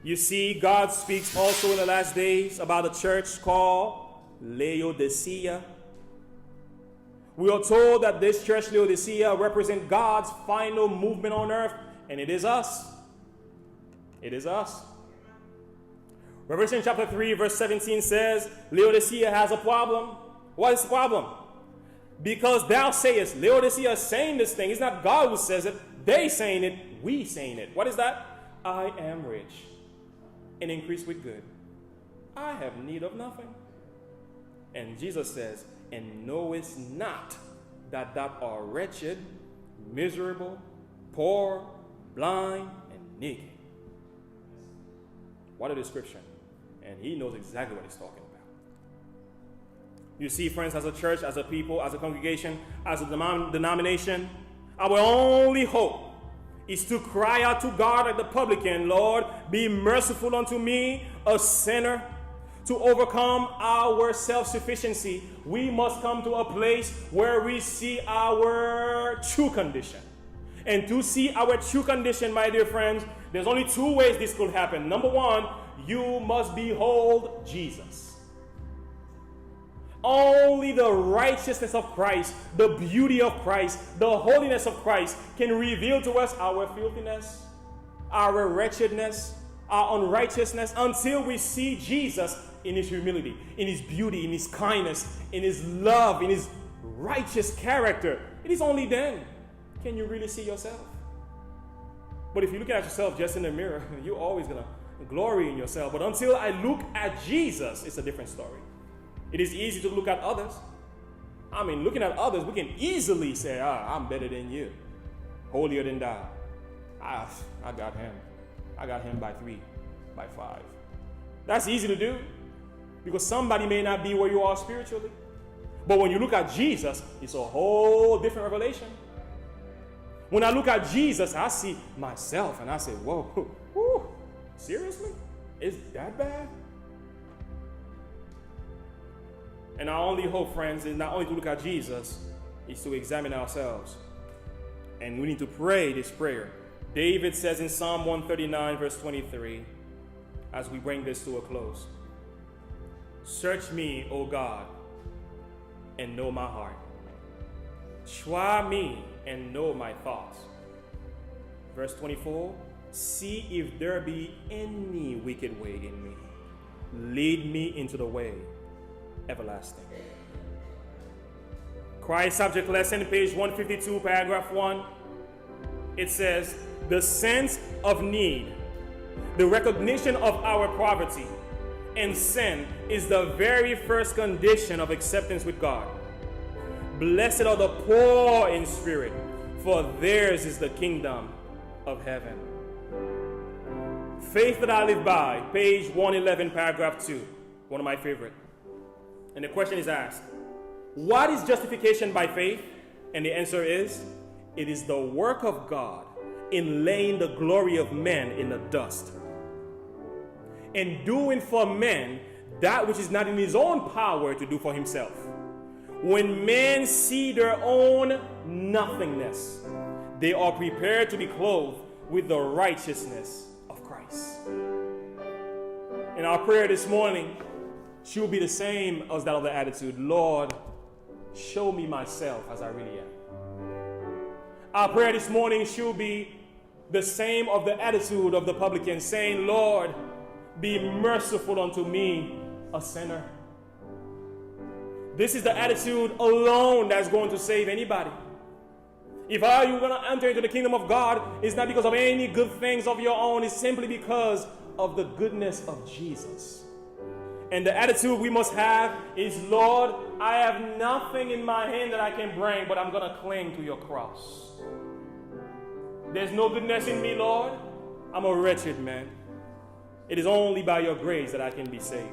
You see, God speaks also in the last days about a church called Laodicea. We are told that this church, Laodicea, represents God's final movement on earth, and it is us. It is us. Revelation chapter 3, verse 17 says, Laodicea has a problem. What is the problem? Because thou sayest, Laodicea is saying this thing. It's not God who says it. They saying it, we saying it. What is that? I am rich and increase with good. I have need of nothing. And Jesus says, and knowest not that thou art wretched, miserable, poor, blind, and naked. What a description. And he knows exactly what he's talking about. You see, friends, as a church, as a people, as a congregation, as a denomination, our only hope is to cry out to God like the publican, Lord, be merciful unto me, a sinner. To overcome our self-sufficiency, we must come to a place where we see our true condition. And to see our true condition, my dear friends, there's only two ways this could happen. Number one, you must behold Jesus. Only the righteousness of Christ, the beauty of Christ, the holiness of Christ can reveal to us our filthiness, our wretchedness, our unrighteousness, until we see Jesus in his humility, in his beauty, in his kindness, in his love, in his righteous character. It is only then can you really see yourself. But if you look at yourself just in the mirror, you're always going to glory in yourself. But until I look at Jesus, it's a different story. It is easy to look at others. I mean, looking at others, we can easily say, I'm better than you, holier than thou. I got him. I got him by 3, by 5. That's easy to do because somebody may not be where you are spiritually. But when you look at Jesus, it's a whole different revelation. When I look at Jesus, I see myself and I say, whoa, seriously? Is that bad? And our only hope, friends, is not only to look at Jesus, is to examine ourselves. And we need to pray this prayer. David says in Psalm 139, verse 23, as we bring this to a close, search me, O God, and know my heart. Try me and know my thoughts. Verse 24, see if there be any wicked way in me. Lead me into the way everlasting. Christ Subject Lesson, page 152, paragraph 1. It says, the sense of need, the recognition of our poverty and sin is the very first condition of acceptance with God. Blessed are the poor in spirit, for theirs is the kingdom of heaven. Faith That I Live By, page 111, paragraph 2, one of my favorite. And the question is asked, what is justification by faith? And the answer is, it is the work of God in laying the glory of men in the dust, and doing for men that which is not in his own power to do for himself. When men see their own nothingness, they are prepared to be clothed with the righteousness of Christ. And our prayer this morning should be the same as that of the attitude, Lord, show me myself as I really am. Our prayer this morning should be the same of the attitude of the publican, saying, Lord, be merciful unto me, a sinner. This is the attitude alone that's going to save anybody. If you're going to enter into the kingdom of God, it's not because of any good things of your own. It's simply because of the goodness of Jesus. And the attitude we must have is, Lord, I have nothing in my hand that I can bring, but I'm going to cling to your cross. There's no goodness in me, Lord. I'm a wretched man. It is only by your grace that I can be saved.